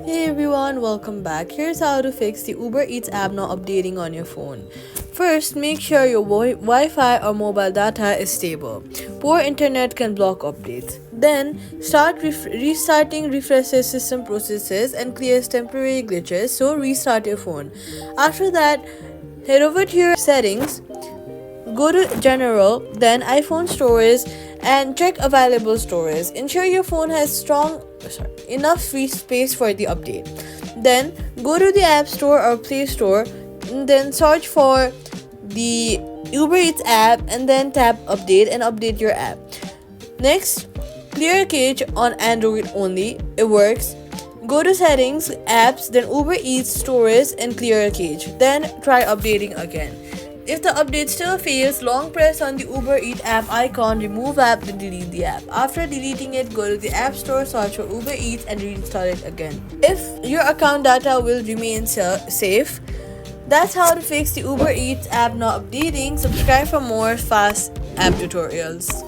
Hey everyone, welcome back. Here's how to fix the Uber Eats app not updating on your phone. First, make sure your Wi-Fi or mobile data is stable. Poor internet can block updates. Then, start restarting refreshes system processes and clears temporary glitches, so restart your phone. After that, head over to your settings, go to General, then iPhone Storage, and check available storage. Ensure your phone has enough free space for the update. Then go to the App Store or Play Store, and then search for the Uber Eats app, and then tap Update and update your app. Next, clear cache on Android only. It works. Go to Settings, Apps, then Uber Eats Storage and clear cache. Then try updating again. If the update still fails, long press on the Uber Eats app icon, remove app, then delete the app. After deleting it, go to the App Store, search for Uber Eats and reinstall it again. If your account data will remain safe, that's how to fix the Uber Eats app not updating. Subscribe for more fast app tutorials.